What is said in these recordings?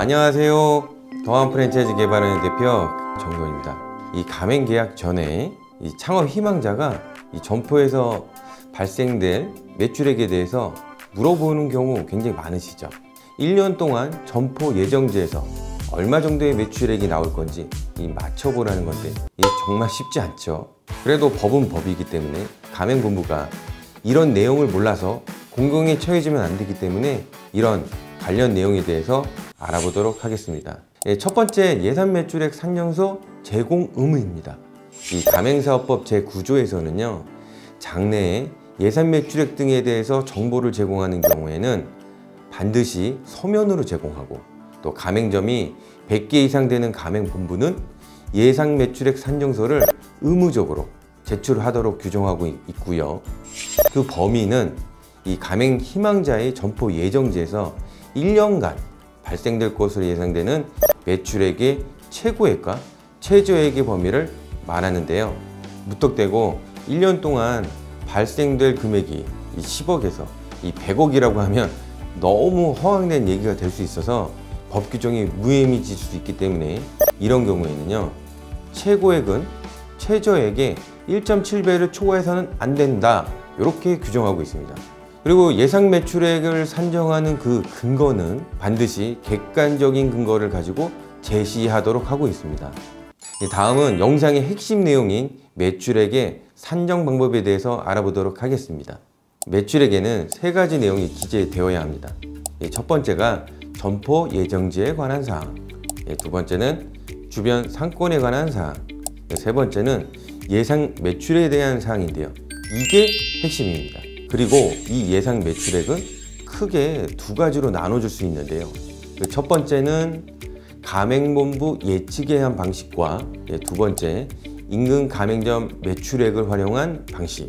안녕하세요. 더한 프랜차이즈 개발하는 대표 정동입니다. 이 가맹 계약 전에 이 창업 희망자가 이 점포에서 발생될 매출액에 대해서 물어보는 경우 굉장히 많으시죠. 1년 동안 점포 예정지에서 얼마 정도의 매출액이 나올 건지 맞춰보라는 건데 이게 정말 쉽지 않죠. 그래도 법은 법이기 때문에 가맹본부가 이런 내용을 몰라서 공경에 처해지면 안 되기 때문에 이런 관련 내용에 대해서 알아보도록 하겠습니다. 첫 번째, 예산 매출액 산정서 제공 의무입니다. 이 가맹사업법 제9조에서는요, 장래에 예산 매출액 등에 대해서 정보를 제공하는 경우에는 반드시 서면으로 제공하고, 또 가맹점이 100개 이상 되는 가맹본부는 예상 매출액 산정서를 의무적으로 제출하도록 규정하고 있고요. 그 범위는 이 가맹 희망자의 점포 예정지에서 1년간 발생될 것으로 예상되는 매출액의 최고액과 최저액의 범위를 말하는데요. 무턱대고 1년 동안 발생될 금액이 10억에서 100억이라고 하면 너무 허황된 얘기가 될 수 있어서 법 규정이 무의미해질 수 있기 때문에 이런 경우에는요, 최고액은 최저액의 1.7배를 초과해서는 안 된다, 이렇게 규정하고 있습니다. 그리고 예상 매출액을 산정하는 그 근거는 반드시 객관적인 근거를 가지고 제시하도록 하고 있습니다. 다음은 영상의 핵심 내용인 매출액의 산정 방법에 대해서 알아보도록 하겠습니다. 매출액에는 3가지 내용이 기재되어야 합니다. 첫 번째가 점포 예정지에 관한 사항, 두 번째는 주변 상권에 관한 사항, 세 번째는 예상 매출에 대한 사항인데요. 이게 핵심입니다. 그리고 이 예상 매출액은 크게 2가지로 나눠줄 수 있는데요. 첫 번째는 가맹본부 예측에 의한 방식과 두 번째, 인근 가맹점 매출액을 활용한 방식,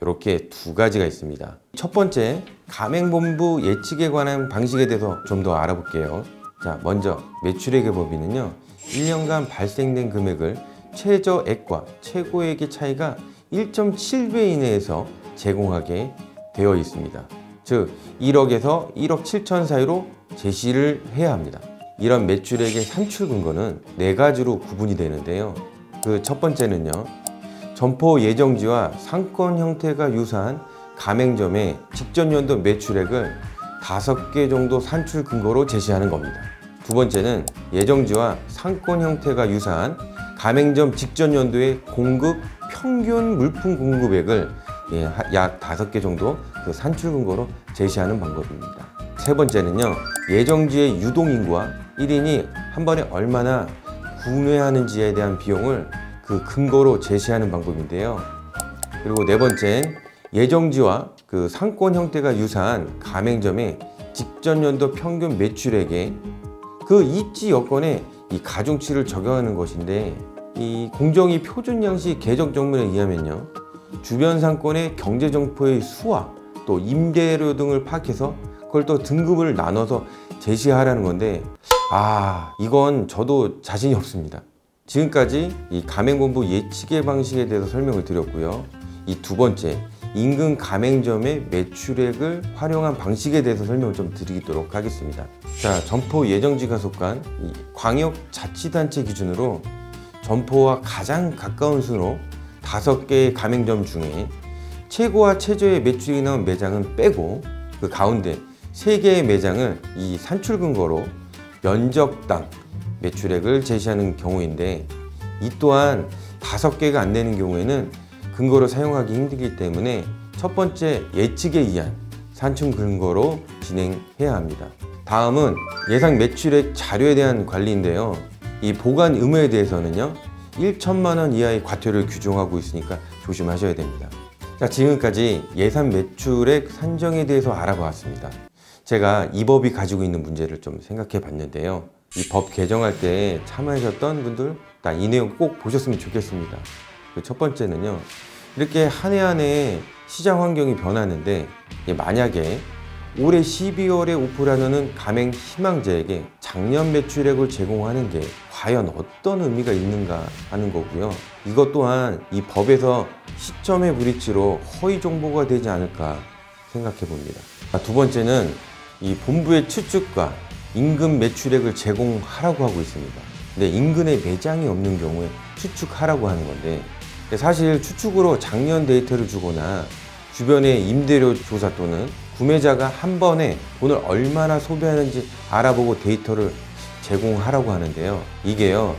이렇게 2가지가 있습니다. 첫 번째, 가맹본부 예측에 관한 방식에 대해서 좀 더 알아볼게요. 자, 먼저 매출액의 범위는요, 1년간 발생된 금액을 최저액과 최고액의 차이가 1.7배 이내에서 제공하게 되어 있습니다. 즉 1억에서 1억 7천 사이로 제시를 해야 합니다. 이런 매출액의 산출 근거는 4가지로 구분이 되는데요. 그 첫 번째는요, 점포 예정지와 상권 형태가 유사한 가맹점의 직전 연도 매출액을 5개 정도 산출 근거로 제시하는 겁니다. 두 번째는 예정지와 상권 형태가 유사한 가맹점 직전 연도의 공급 평균 물품 공급액을 약 5개 정도 그 산출 근거로 제시하는 방법입니다. 세 번째는요, 예정지의 유동인구와 1인이 한 번에 얼마나 구매하는지에 대한 비용을 그 근거로 제시하는 방법인데요. 그리고 네 번째는 예정지와 그 상권 형태가 유사한 가맹점의 직전 연도 평균 매출액에 그 입지 여건에 이 가중치를 적용하는 것인데, 이 공정위 표준 양식 개정 정문에 의하면요, 주변 상권의 경제 정포의 수와 또 임대료 등을 파악해서 그걸 또 등급을 나눠서 제시하라는 건데, 이건 저도 자신이 없습니다. 지금까지 이 가맹본부 예측의 방식에 대해서 설명을 드렸고요. 이 두 번째, 인근 가맹점의 매출액을 활용한 방식에 대해서 설명을 좀 드리도록 하겠습니다. 자, 점포 예정지가 속한 이 광역자치단체 기준으로 점포와 가장 가까운 수로 5개의 가맹점 중에 최고와 최저의 매출이 나온 매장은 빼고, 그 가운데 3개의 매장을 이 산출 근거로 면적당 매출액을 제시하는 경우인데, 이 또한 5개가 안 되는 경우에는 근거로 사용하기 힘들기 때문에 첫 번째, 예측에 의한 산출 근거로 진행해야 합니다. 다음은 예상 매출액 자료에 대한 관리인데요. 이 보관 의무에 대해서는요, 1천만 원 이하의 과태료를 규정하고 있으니까 조심하셔야 됩니다. 자, 지금까지 예산 매출액 산정에 대해서 알아보았습니다. 제가 이 법이 가지고 있는 문제를 좀 생각해 봤는데요. 이 법 개정할 때 참여하셨던 분들 이 내용 꼭 보셨으면 좋겠습니다. 첫 번째는요, 이렇게 한 해 한 해 시장 환경이 변하는데, 만약에 올해 12월에 오픈하는 가맹 희망자에게 작년 매출액을 제공하는 게 과연 어떤 의미가 있는가 하는 거고요. 이것 또한 이 법에서 시점의 브리치로 허위 정보가 되지 않을까 생각해 봅니다. 두 번째는 이 본부의 추측과 인근 매출액을 제공하라고 하고 있습니다. 근데 인근에 매장이 없는 경우에 추측하라고 하는 건데, 사실 추측으로 작년 데이터를 주거나 주변의 임대료 조사 또는 구매자가 한 번에 돈을 얼마나 소비하는지 알아보고 데이터를 제공하라고 하는데요. 이게요,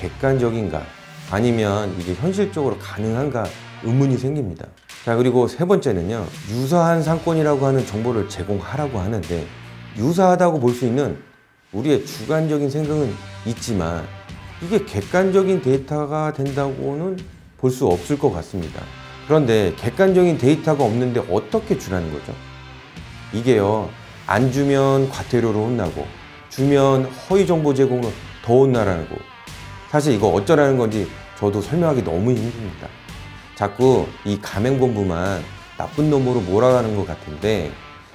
객관적인가 아니면 이게 현실적으로 가능한가 의문이 생깁니다. 자, 그리고 세 번째는요, 유사한 상권이라고 하는 정보를 제공하라고 하는데, 유사하다고 볼 수 있는 우리의 주관적인 생각은 있지만 이게 객관적인 데이터가 된다고는 볼 수 없을 것 같습니다. 그런데 객관적인 데이터가 없는데 어떻게 주라는 거죠? 이게요, 안 주면 과태료로 혼나고 주면 허위 정보 제공으로 더 혼나라고. 사실 이거 어쩌라는 건지 저도 설명하기 너무 힘듭니다. 자꾸 이 가맹본부만 나쁜 놈으로 몰아가는 것 같은데,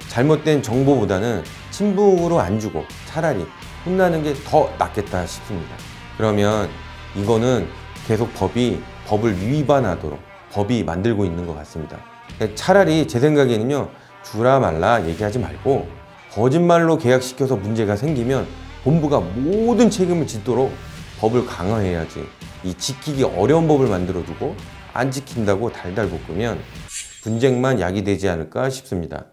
잘못된 정보보다는 친북으로 안 주고 차라리 혼나는 게 더 낫겠다 싶습니다. 그러면 이거는 계속 법을 위반하도록 법이 만들고 있는 것 같습니다. 차라리 제 생각에는요, 주라 말라 얘기하지 말고 거짓말로 계약시켜서 문제가 생기면 본부가 모든 책임을 짓도록 법을 강화해야지, 이 지키기 어려운 법을 만들어두고 안 지킨다고 달달 볶으면 분쟁만 야기되지 않을까 싶습니다.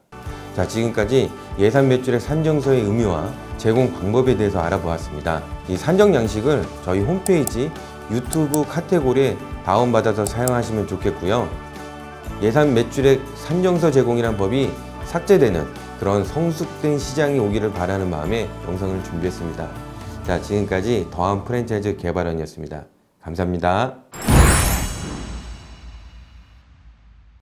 자, 지금까지 예산 매출액 산정서의 의미와 제공 방법에 대해서 알아보았습니다. 이 산정 양식을 저희 홈페이지 유튜브 카테고리에 다운받아서 사용하시면 좋겠고요. 예산 매출액 산정서 제공이란 법이 삭제되는 그런 성숙된 시장이 오기를 바라는 마음에 영상을 준비했습니다. 자, 지금까지 더한 프랜차이즈 개발원이었습니다. 감사합니다.